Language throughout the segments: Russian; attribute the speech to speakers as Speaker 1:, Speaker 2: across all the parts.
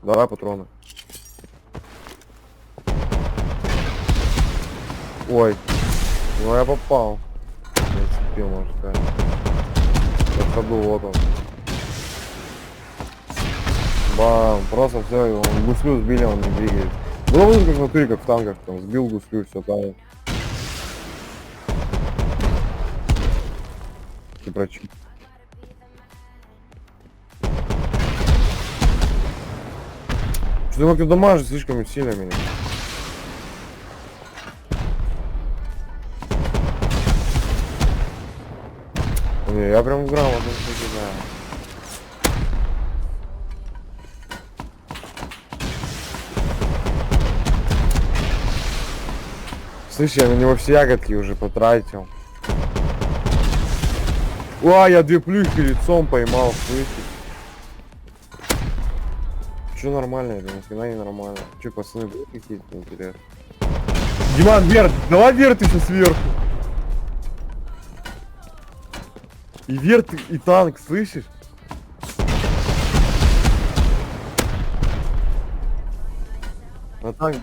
Speaker 1: Давай патроны. Ой, ну я попал. Я цепил, можно сказать. На ходу, вот он. Бам, просто все, он гуслю сбили, он не двигается. Было бы как в натуре, как в танках, там, сбил гуслю, все там. Типа, что-то как дамажит слишком сильно меня. Не, я прям грамотно все знаю. Слышь, я на него все ягодки уже потратил. Я 2 плюхи лицом поймал, слышишь? Че нормально, это ни хрена не нормально. Че, пацаны, будут какие-то интересные? Диман, вверх! Давай вверх ты сейчас сверху! И вверх, и танк, слышишь? На танк.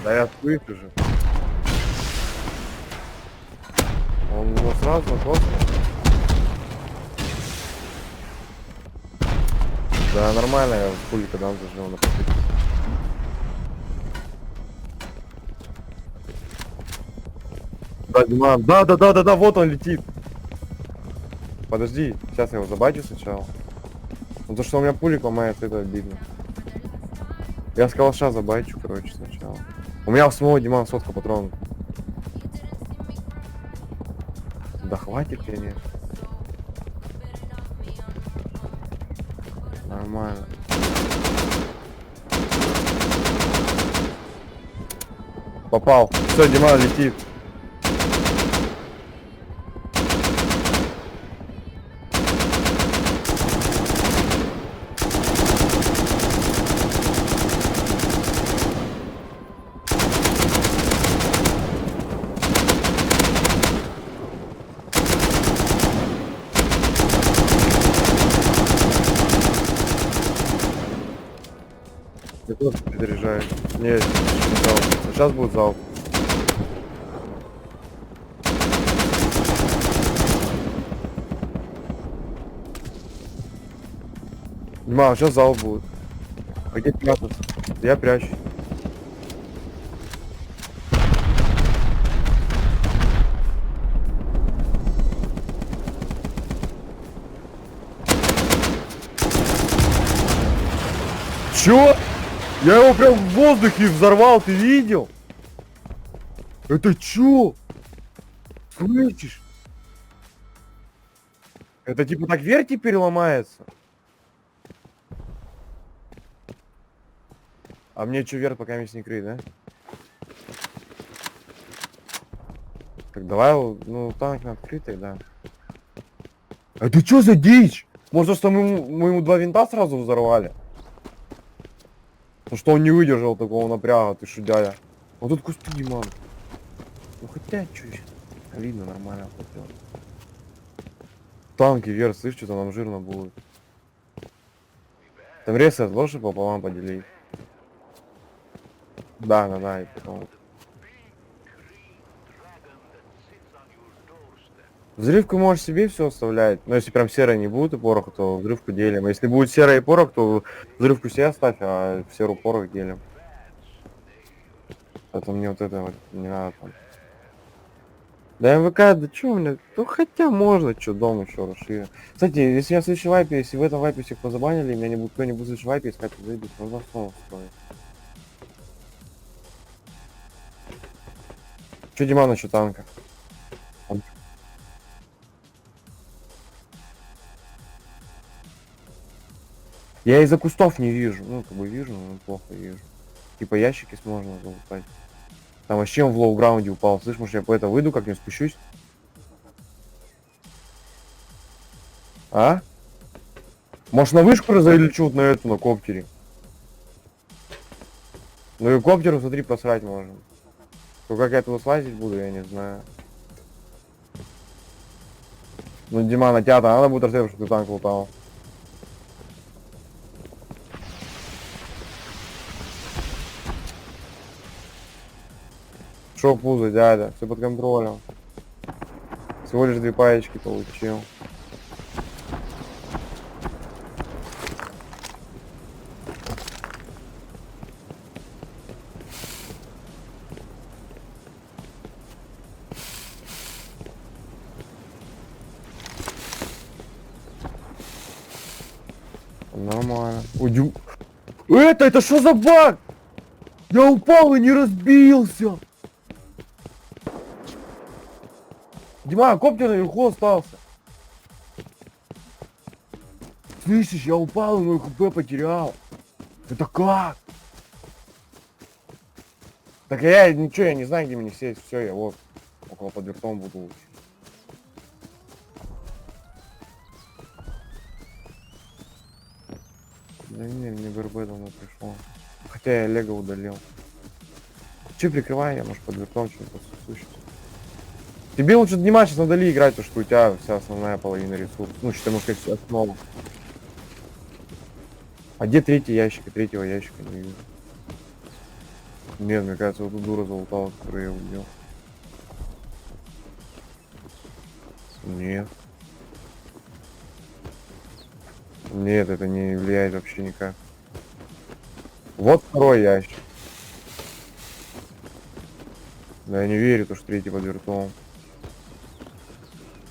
Speaker 1: Да я слышу же. Он его сразу просто. Да нормально, я в пулика дам зажил на попытке. Да, Диман, да, вот он летит. Подожди, сейчас я его забачу сначала. Ну то, что у меня пулик ломается, это обидно. Я с калаша забачу, короче, сначала. У меня в самого Диман сотка патронов. Да хватит, конечно. Нормально. Попал. Все, Диман летит. Я тоже перезаряжаю. Нет, сейчас будет залп. Диман, сейчас залп будет. А где прятаться? Я прячусь. Чё? Я его прям в воздухе взорвал, ты видел? Это чё? Слышишь? Это типа так вверх теперь ломается? А мне чё вверх пока не крыть, да? Так давай, ну танк на открытый, да. А ты чё за дичь? Может, что мы ему 2 винта сразу взорвали? Ну что он не выдержал такого напряга, ты шудяя. Вот тут кусты, Диман. Ну хотя, чё сейчас? Видно, нормально хотел. Танки вверх, слышь, что-то нам жирно будет. Там рейсы отложи пополам поделить. Да, и потом. Взрывку можешь себе все оставлять. Но если прям серая не будет и пороха, то взрывку делим. Если будет серая и порох, то взрывку себе оставь, а в серу порох делим. Это мне вот это вот не надо там. Да МВК, да чё у меня? Ну хотя можно, что дом еще расширить. Кстати, если я в следующей вайпе, если в этом вайпе всех позабанили, меня не будет кто-нибудь в следующей вайпе искать, зайдет, можно снова строить. Че Диман насчет танка? Я из-за кустов не вижу. Ну, как бы вижу, но плохо вижу. Типа ящики можно залутать. Там вообще он в лоу-граунде упал. Слышь, может я по это выйду, как-нибудь спущусь? А? Может на вышку разлечу на эту, на коптере? Ну и коптеру, смотри, посрать можно. Ну как я туда слазить буду, я не знаю. Ну, Дима, на тебя-то надо будет рассказать, что ты танк лутал. Шо пузо, дядя, все под контролем. Всего лишь 2 паечки получил. Нормально. Ой, это что за баг? Я упал и не разбился. Дима, коптер наверху остался. Слышишь, я упал и мой хп потерял. Это как? Так я ничего, я не знаю, где мне сесть. Все, я вот около под вертом буду лучше. Да не, мне БРБ давно пришло. Хотя я Лего удалил. Че прикрывай, я может под вертом что-то существует. Тебе лучше Дима сейчас надо ли играть, потому что у тебя вся основная половина ресурсов. Ну, что ты можешь сказать, основу. А где третий ящик? И третьего ящика не вижу. Нет, мне кажется, вот эту дуру залутала, которую я убил. Нет. Нет, это не влияет вообще никак. Вот второй ящик. Да я не верю, то что третий под вертом.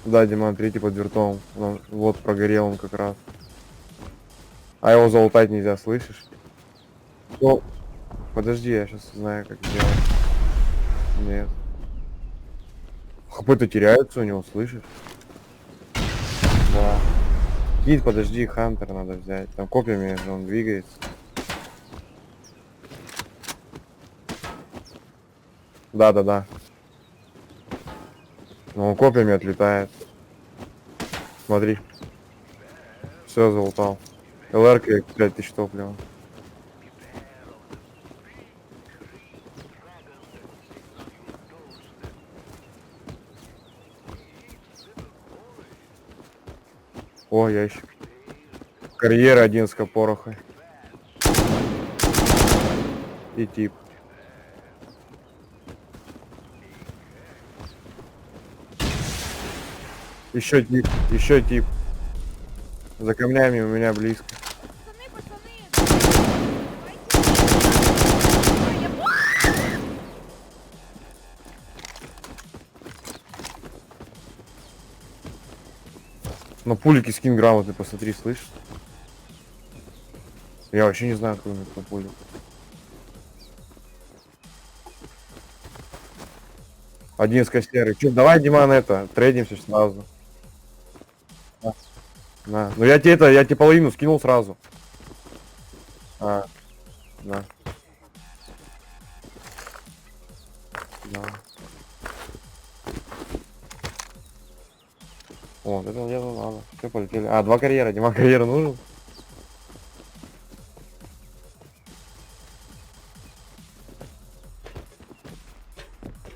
Speaker 1: Да, Диман, третий под вертом. Вот прогорел он как раз. А его залутать нельзя, слышишь? Ну, подожди, я сейчас знаю, как сделать. Нет. ХП-то теряется у него, слышишь? Да. Кит, подожди, Хантер надо взять. Там копьями же он двигается. Да. Но он копьями отлетает. Смотри. Все, залутал. ЛР-ка 5000 топлива. О, ящик. Карьера 11 пороха. И тип. Еще тип. За камнями у меня близко. На пулики скин грамотный, посмотри, слышишь? Я вообще не знаю, откуда на пулик. Один с костеры. Че, давай, Диман, это, трейдимся сразу. На. Ну я тебе половину скинул сразу. На. Да. О, вот это дело надо. Все, полетели. А, 2 карьера. Дима, карьера нужен?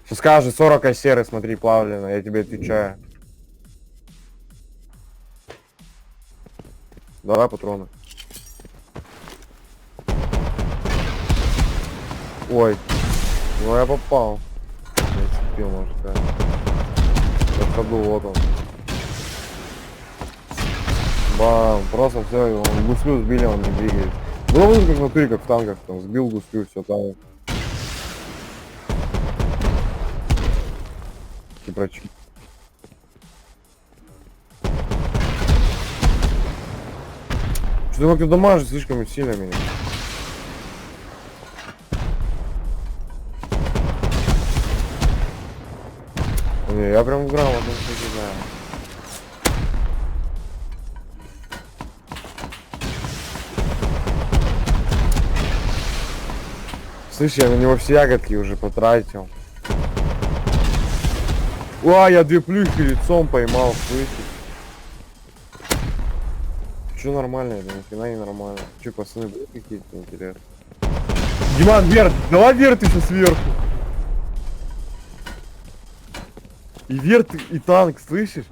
Speaker 1: Что скажешь, 40 серы, смотри, плавлено, я тебе отвечаю. Давай патроны. Ой, ну я попал. Я цепил, можно сказать. Я в ходу, вот он. Бам, просто все, он гуслю сбили, он не двигает. Было бы как в натуре, как в танках, там, сбил гуслю, все там. Прочки. Что-то как-то дамажит слишком сильно меня. Не, я прям грамотно не знаю. Слышь, я на него все ягодки уже потратил. О, я 2 плюхи лицом поймал, слышишь? Че нормально, это ни хрена не нормально. Че, пацаны, будут какие-то интересные? Диман, вверх, давай вверх ты еще сверху. И верт, и танк, слышишь?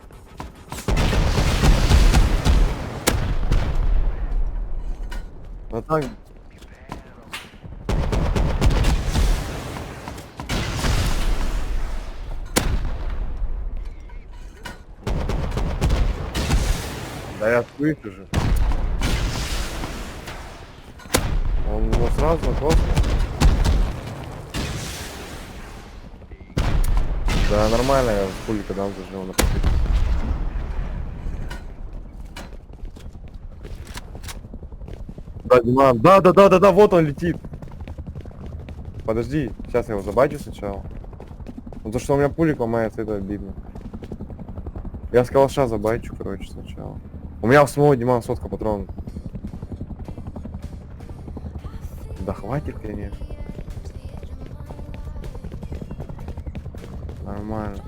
Speaker 1: На танк. Да я слышу же. Он его сразу на космос. Да нормально, я в пуле когда он зажил на попытке. Да, Диман, да, вот он летит. Подожди, сейчас я его забачу сначала. Ну то, что у меня пулик ломается, это обидно. Я с калаша забачу, короче, сначала. У меня в самого Диман сотка патронов. Да хватит, конечно. Нормально.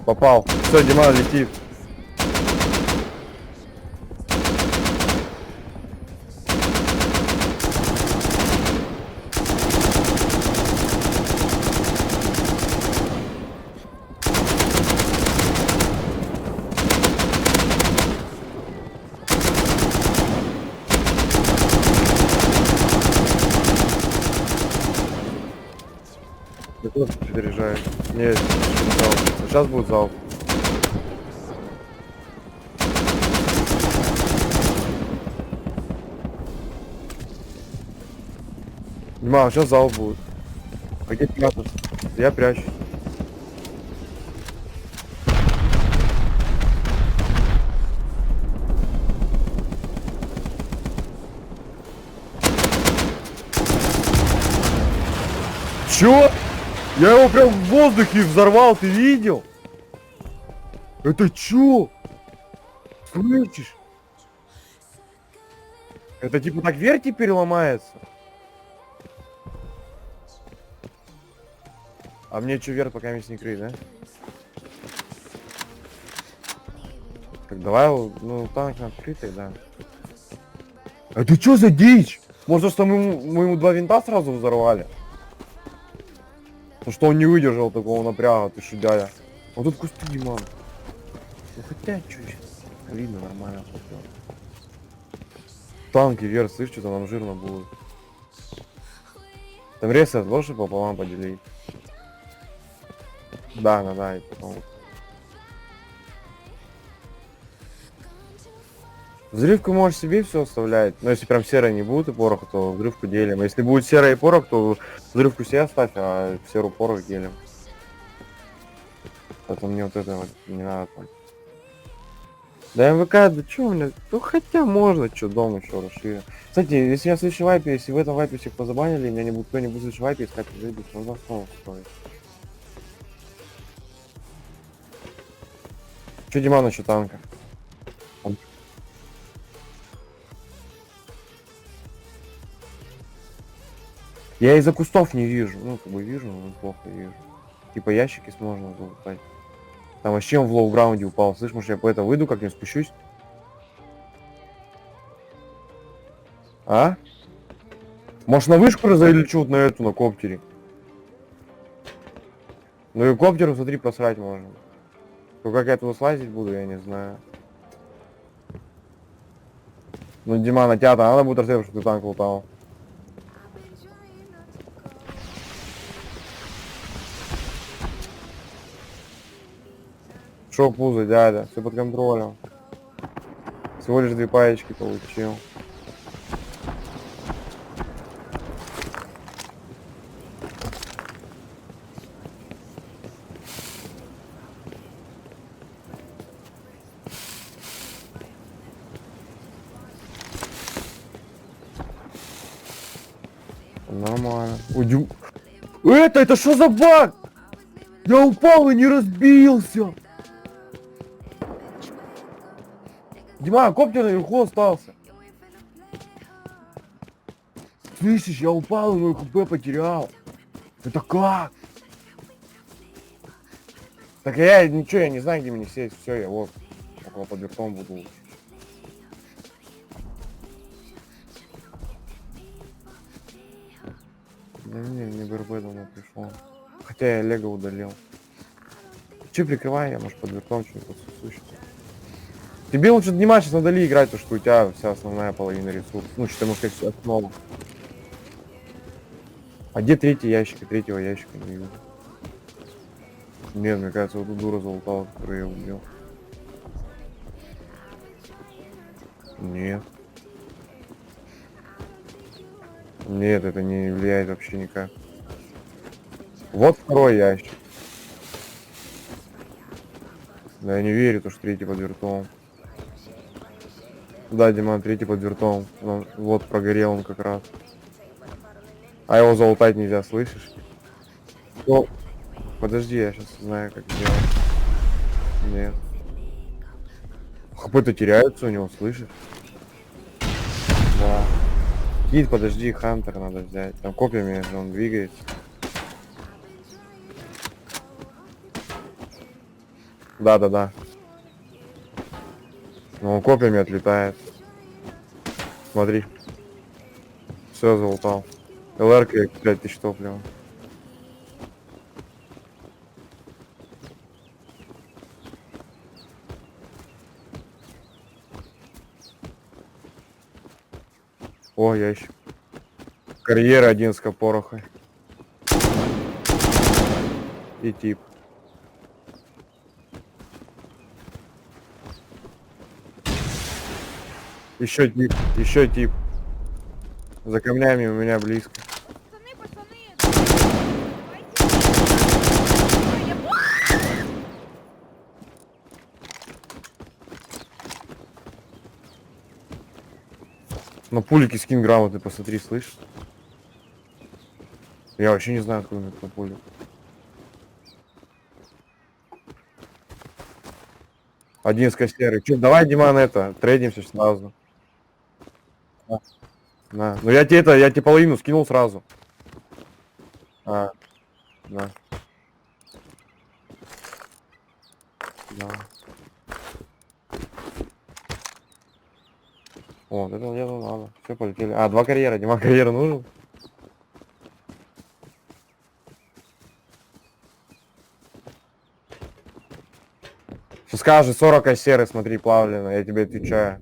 Speaker 1: Попал. Все, Диман летит. Я тоже переезжаю. Нет, сейчас будет залп. Диман, сейчас залп будет. А где прятаться? Я прячусь. Чё? Я его прям в воздухе взорвал, ты видел? Это чё? Слышишь? Это типа так вверх теперь ломается? А мне чё вверх пока не крыть, да? Так давай, ну танк открытый, да. Это чё за дичь? Может, что мы ему 2 винта сразу взорвали? Ну что он не выдержал такого напряга, ты что, дядя? Вот тут кусты, Диман. Ну хотя, чё сейчас? Видно, нормально. Танки вверх, слышь, что-то нам жирно будет. Там рейсы отложи пополам поделить. Да, и потом. Взрывку можешь себе все оставлять. Но если прям серой не будет и порох, то взрывку делим. Если будет серая и порох, то взрывку себе оставь, а серу порох делим. Поэтому мне вот это вот не надо там. Да МВК, да чё у меня? Ну хотя можно, что дом еще расширить. Кстати, если я в следующем вайпе, если в этом вайпе всех позабанили, меня не будет кто-нибудь в следующем вайпе искать выйдет, нужно снова строить. Че Диман еще танка? Я из-за кустов не вижу. Ну, как бы вижу, но плохо вижу. Типа ящики можно залутать. Там вообще он в лоу-граунде упал. Слышь, может я по это выйду, как-нибудь спущусь? А? Может на вышку разолечу вот на эту, на коптере? Ну и коптеру, смотри, просрать можно. То как я туда слазить буду, я не знаю. Ну, Дима, на тебя-то надо будет рассказать, что ты танк лутал. Шо пузо, дядя, все под контролем. Всего лишь 2 паечки получил. Нормально. Ой, это что за баг? Я упал и не разбился. Дима, коптер наверху остался. Слышишь, я упал и мой хп потерял. Это как? Так я ничего, я не знаю, где мне сесть. Все, я вот около под вертом буду. Не БРБ давно пришел. Хотя я Лего удалил. Че прикрывай, я может под вертом что-нибудь подсусу. Тебе лучше внимать, сейчас надо ли играть, то что у тебя вся основная половина ресурсов. Ну, что ты можешь сказать, основу. А где третий ящик? И третьего ящика не вижу. Нет, мне кажется, вот эту дуру залутала, которую я убил. Нет. Нет, это не влияет вообще никак. Вот второй ящик. Да, я не верю, то, что третий под вертолом. Да, Диман, третий под вертолом. Вот прогорел он как раз. А его залутать нельзя, слышишь? Ну, подожди, я сейчас знаю, как сделать. Нет. Хп-то теряется у него, слышишь? Да. Кит, подожди, Хантер надо взять. Там копьями же он двигается. Да. Но он копьями отлетает. Смотри. Все залутал. ЛР-ка 5000 топлива. О, ящик. Карьера 11 пороха. И тип. Еще тип. За камнями у меня близко.
Speaker 2: Пацаны, давайте.
Speaker 1: На пулике скин грамотный, посмотри, слышишь? Я вообще не знаю, откуда у меня такой пулик. Один с костеры. Че, давай, Диман, это, трейдимся сразу. На. Ну я тебе половину скинул сразу. А, да. Да. О, вот это дело надо. Все, полетели. А, 2 карьера. Дима, карьера нужен? Что скажешь, 40 серы, смотри, плавлено, я тебе отвечаю.